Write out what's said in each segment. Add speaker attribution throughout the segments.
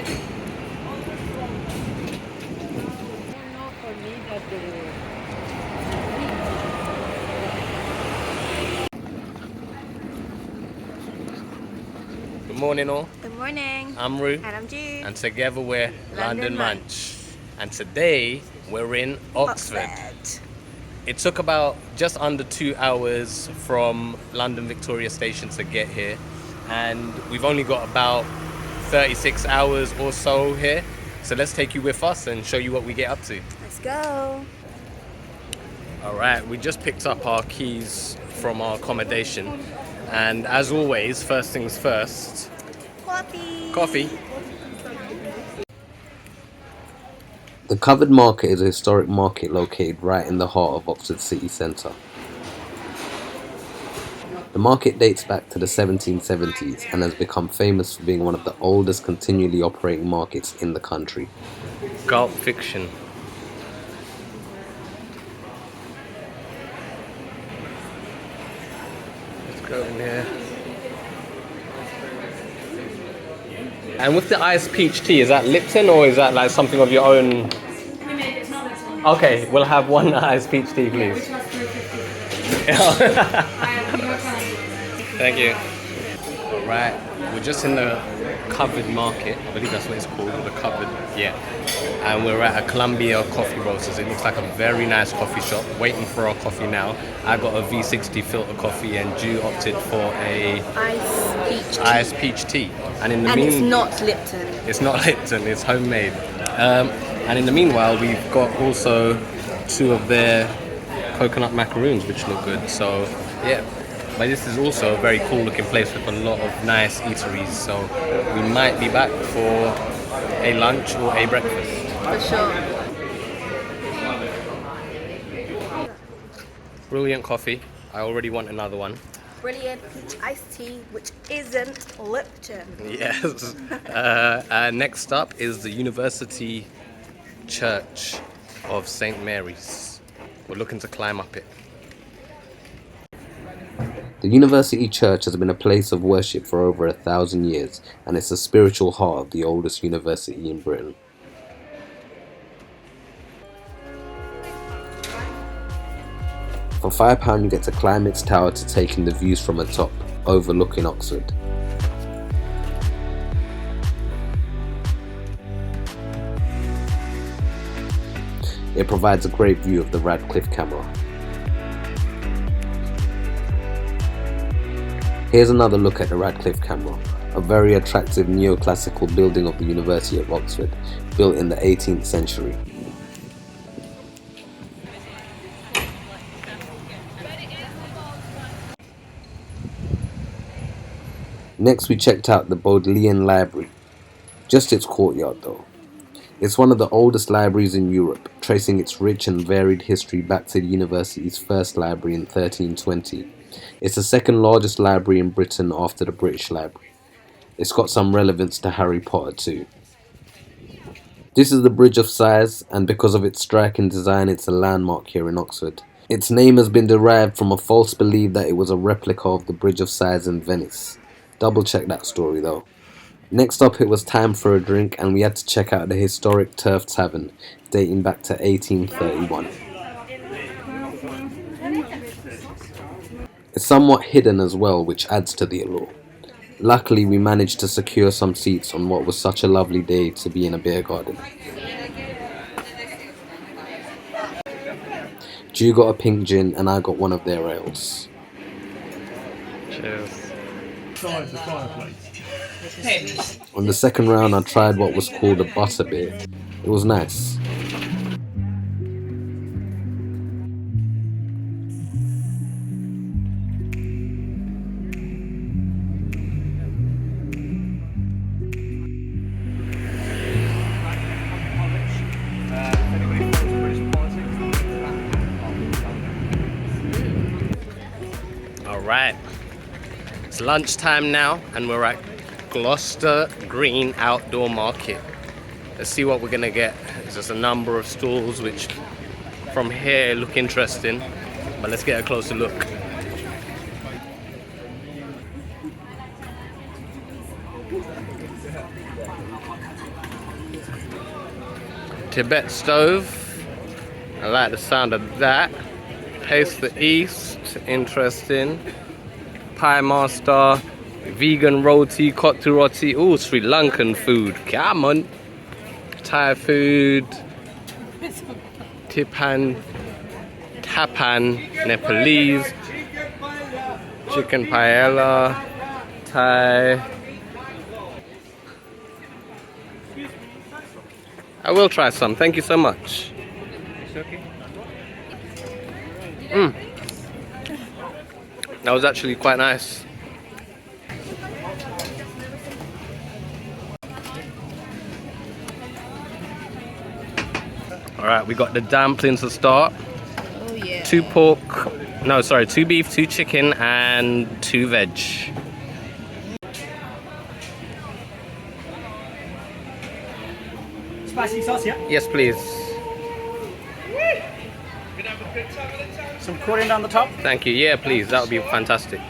Speaker 1: Good morning all.
Speaker 2: Good morning.
Speaker 1: I'm Rue.
Speaker 2: And I'm Jude.
Speaker 1: And together we're London
Speaker 2: Munch.
Speaker 1: Munch. And today we're in Oxford. It took about just under 2 hours from London Victoria Station to get here. And we've only got about 36 hours or so here. So let's take you with us and show you what we get up to.
Speaker 2: Let's go.
Speaker 1: All right, we just picked up our keys from our accommodation. And as always, first things first. Coffee.
Speaker 3: The Covered Market is a historic market located right in the heart of Oxford city centre. The market dates back to the 1770s and has become famous for being one of the oldest continually operating markets in the country.
Speaker 1: Gulp Fiction. Let's go in here. And with the iced peach tea, is that Lipton or is that like something of your own? Okay, we'll have one iced peach tea, please. Thank you. All right, we're just in the Covered Market. I believe that's what it's called, the Covered. Yeah. And we're at a Colombia Coffee Roasters. It looks like a very nice coffee shop. Waiting for our coffee now. I got a V60 filter coffee and Ju opted for a iced peach tea. And
Speaker 2: it's not Lipton.
Speaker 1: It's not Lipton, it's homemade. And in the meanwhile, we've got also 2 of their coconut macaroons, which look good. So, yeah. But this is also a very cool looking place with a lot of nice eateries. So, we might be back for a lunch or a breakfast.
Speaker 2: For sure.
Speaker 1: Brilliant coffee. I already want another one.
Speaker 2: Brilliant peach iced tea, which isn't Lipton.
Speaker 1: Yes. Next up is the University Church of St. Mary's. We're looking to climb up it.
Speaker 3: The University Church has been a place of worship for over 1,000 years and it's the spiritual heart of the oldest university in Britain. For £5 you get to climb its tower to take in the views from the top, overlooking Oxford. It provides a great view of the Radcliffe camera. Here's another look at the Radcliffe camera, a very attractive neoclassical building of the University of Oxford, built in the 18th century. Next we checked out the Bodleian Library, just its courtyard though. It's one of the oldest libraries in Europe, tracing its rich and varied history back to the university's first library in 1320. It's the second largest library in Britain after the British Library. It's got some relevance to Harry Potter too. This is the Bridge of Sighs, and because of its striking design it's a landmark here in Oxford. Its name has been derived from a false belief that it was a replica of the Bridge of Sighs in Venice. Double check that story though. Next up it was time for a drink and we had to check out the historic Turf Tavern, dating back to 1831. It's somewhat hidden as well, which adds to the allure. Luckily we managed to secure some seats on what was such a lovely day to be in a beer garden. Ju got a pink gin and I got one of their ales.
Speaker 1: Cheers.
Speaker 3: On the second round I tried what was called a butter beer. It was nice.
Speaker 1: Alright, it's lunchtime now and we're at Gloucester Green Outdoor Market. Let's see what we're gonna get. There's just a number of stalls which from here look interesting, but let's get a closer look. Tibet stove. I like the sound of that. Taste the East, interesting. Pie Master, vegan roti, kottu roti. Oh, Sri Lankan food. Come on. Thai food. Tapan, Nepalese. Chicken paella. Thai. I will try some. Thank you so much. That was actually quite nice. Alright, we got the dumplings to start.
Speaker 2: Oh yeah.
Speaker 1: 2 pork, no sorry, 2 beef, 2 chicken and 2 veg.
Speaker 4: Spicy sauce, yeah?
Speaker 1: Yes please.
Speaker 4: Some coriander on the top.
Speaker 1: Thank you. Yeah please, that would be fantastic.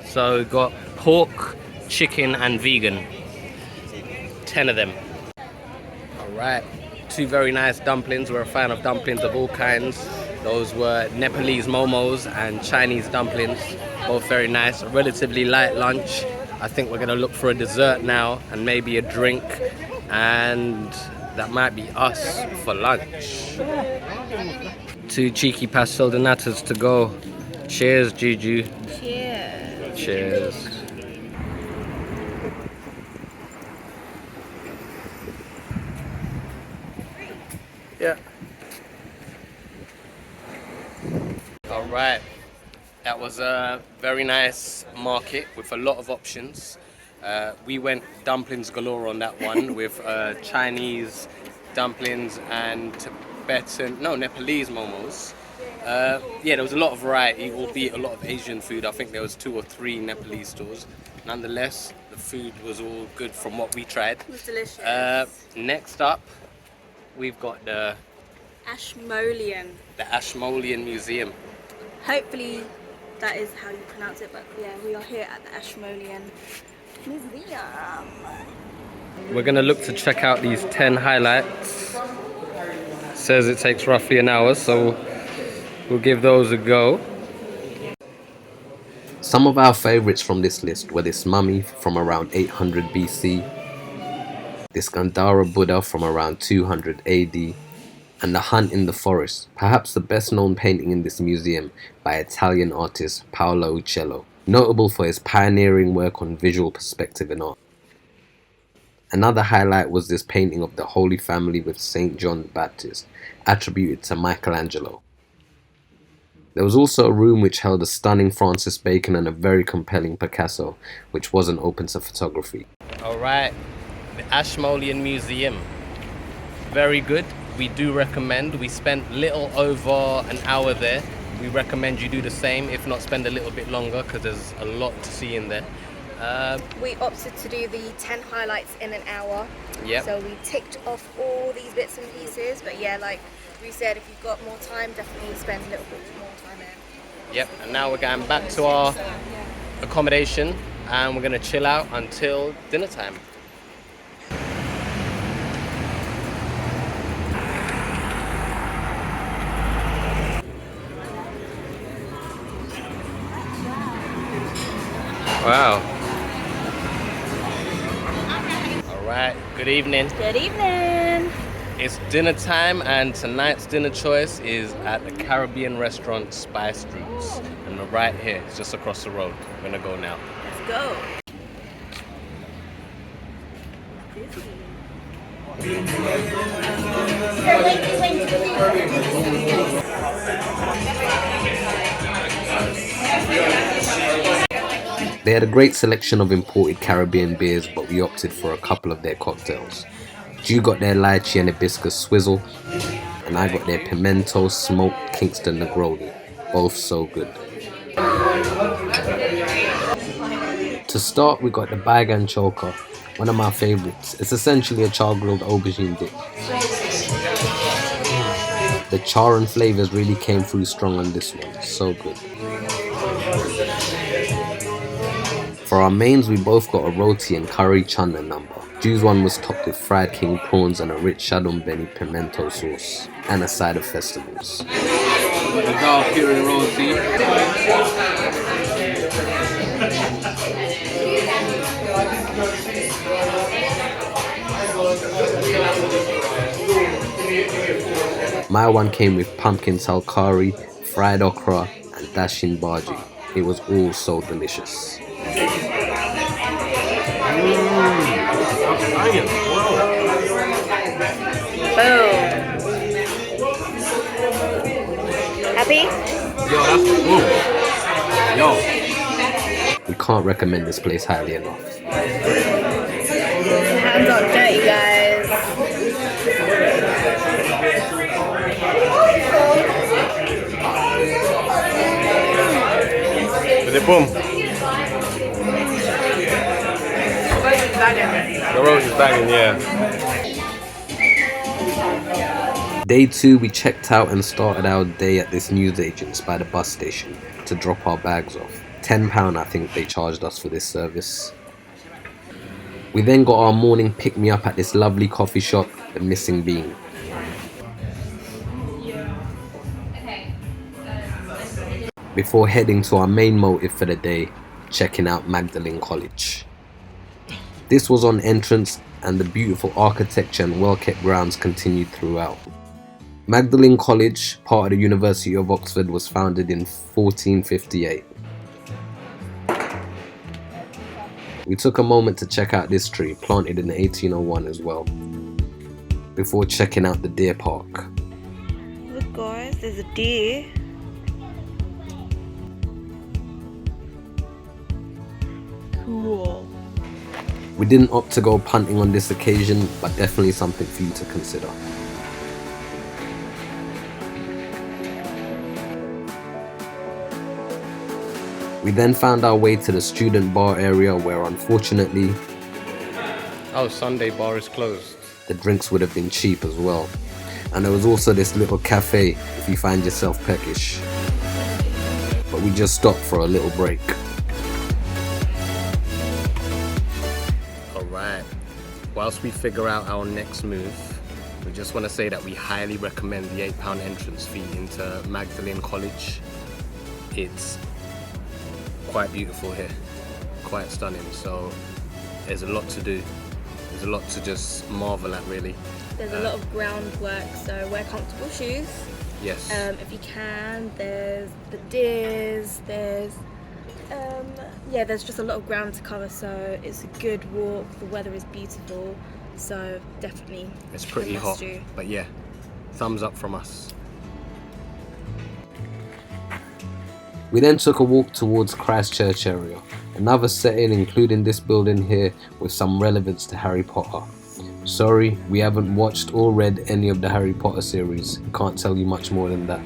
Speaker 1: So we've got pork, chicken and vegan. 10 of them. Alright. 2 very nice dumplings. We're a fan of dumplings of all kinds. Those were Nepalese momos and Chinese dumplings. Both very nice. A relatively light lunch. I think we're going to look for a dessert now and maybe a drink. And that might be us for lunch. 2 cheeky pastel de natas to go. Cheers, Juju.
Speaker 2: Cheers.
Speaker 1: Cheers. Yeah. All right. That was a very nice market with a lot of options. We went dumplings galore on that one with Chinese dumplings and Nepalese momos. Yeah, there was a lot of variety, albeit a lot of Asian food. I think there was 2 or 3 Nepalese stores. Nonetheless, the food was all good from what we tried.
Speaker 2: It was delicious.
Speaker 1: Next up, we've got the Ashmolean Museum.
Speaker 2: Hopefully that is how you pronounce it, but yeah, we are here at the Ashmolean Museum.
Speaker 1: We're gonna look to check out these 10 highlights. Says it takes roughly an hour, so we'll give those a go.
Speaker 3: Some of our favourites from this list were this mummy from around 800 BC, this Gandhara Buddha from around 200 AD, and the Hunt in the Forest, perhaps the best known painting in this museum by Italian artist Paolo Uccello, notable for his pioneering work on visual perspective in art. Another highlight was this painting of the Holy Family with St. John the Baptist, attributed to Michelangelo. There was also a room which held a stunning Francis Bacon and a very compelling Picasso, which wasn't open to photography.
Speaker 1: Alright, the Ashmolean Museum. Very good. We do recommend. We spent little over an hour there. We recommend you do the same, if not spend a little bit longer, because there's a lot to see in there.
Speaker 2: We opted to do the 10 highlights in an hour.
Speaker 1: Yep.
Speaker 2: So we ticked off all these bits and pieces. But yeah, like we said, if you've got more time, definitely spend a little bit more time in.
Speaker 1: Yep, and now we're going back to our accommodation and we're going to chill out until dinner time. Wow. Alright, good evening.
Speaker 2: Good evening.
Speaker 1: It's dinner time and tonight's dinner choice is at the Caribbean restaurant Spice Roots. And we're right here, it's just across the road. We're gonna go now.
Speaker 2: Let's go.
Speaker 3: They had a great selection of imported Caribbean beers, but we opted for a couple of their cocktails. Ju got their lychee and hibiscus swizzle, and I got their pimento smoked Kingston Negroni. Both so good. To start, we got the Baigan Choker, one of my favourites. It's essentially a char-grilled aubergine dip. The char and flavours really came through strong on this one. So good. For our mains, we both got a roti and curry chana number. Stew's one was topped with fried king prawns and a rich shadon beni pimento sauce, and a side of festivals. My one came with pumpkin salkari, fried okra, and dashin bhaji. It was all so delicious.
Speaker 2: Boom. Happy?
Speaker 1: Yo, that's cool. Yo.
Speaker 3: We can't recommend this place highly enough.
Speaker 2: Hands on dirty, guys.
Speaker 1: Is it boom? The roast is banging, yeah.
Speaker 3: Day 2, we checked out and started our day at this newsagent's by the bus station to drop our bags off. £10 I think they charged us for this service. We then got our morning pick-me-up at this lovely coffee shop, The Missing Bean. Before heading to our main motive for the day, checking out Magdalen College. This was on entrance and the beautiful architecture and well-kept grounds continued throughout. Magdalen College, part of the University of Oxford, was founded in 1458. We took a moment to check out this tree, planted in 1801 as well, before checking out the deer park.
Speaker 2: Look guys, there's a deer. Cool.
Speaker 3: We didn't opt to go punting on this occasion, but definitely something for you to consider. We then found our way to the student bar area where unfortunately
Speaker 1: Oh, Sunday bar is closed.
Speaker 3: the drinks would have been cheap as well. And there was also this little cafe if you find yourself peckish. But we just stopped for a little break.
Speaker 1: Alright, whilst we figure out our next move, we just want to say that we highly recommend the £8 entrance fee into Magdalen College. It's quite beautiful here, quite stunning, so there's a lot to do. There's a lot to just marvel at, really.
Speaker 2: There's a lot of groundwork, so wear comfortable shoes.
Speaker 1: Yes.
Speaker 2: If you can. There's the deers, there's just a lot of ground to cover, so it's a good walk. The weather is beautiful, so definitely
Speaker 1: It's pretty hot, but yeah, thumbs up from us.
Speaker 3: We then took a walk towards Christchurch area, another setting including this building here with some relevance to Harry Potter. Sorry, we haven't watched or read any of the Harry Potter series, can't tell you much more than that.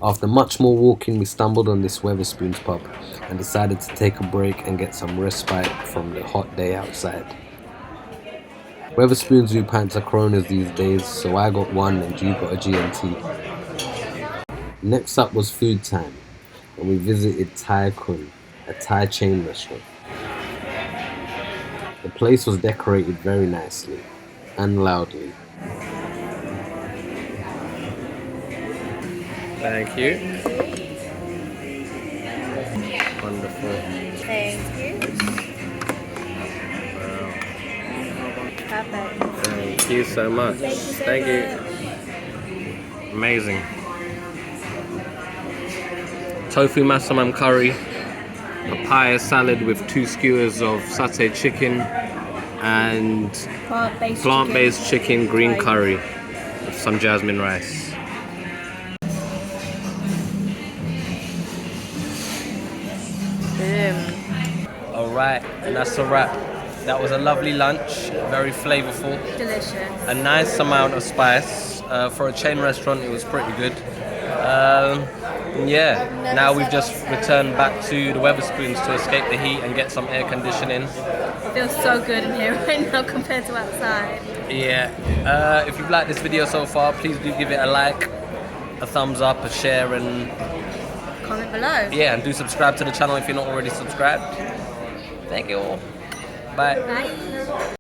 Speaker 3: After much more walking, we stumbled on this Wetherspoon's pub and decided to take a break and get some respite from the hot day outside. Wetherspoons do pints of Coronas these days, so I got one and you got a G&T. Next up was food time, and we visited Thaikhun, a Thai chain restaurant. The place was decorated very nicely and loudly.
Speaker 1: Thank you. Wonderful.
Speaker 2: Thank you. Perfect.
Speaker 1: Thank you so much.
Speaker 2: Thank you.
Speaker 1: Amazing. Tofu masamam curry, papaya salad with 2 skewers of satay chicken, and plant-based chicken green curry with some jasmine rice. Alright, and that's a wrap. That was a lovely lunch, very flavorful.
Speaker 2: Delicious.
Speaker 1: A nice amount of spice. For a chain restaurant, it was pretty good. Yeah, now we've just returned back to the Wetherspoons to escape the heat and get some air conditioning.
Speaker 2: It feels so good in here right now compared to outside.
Speaker 1: Yeah, if you've liked this video so far, please do give it a like, a thumbs up, a share, and
Speaker 2: comment below.
Speaker 1: Yeah, and do subscribe to the channel if you're not already subscribed. Thank you all. Bye.
Speaker 2: Bye.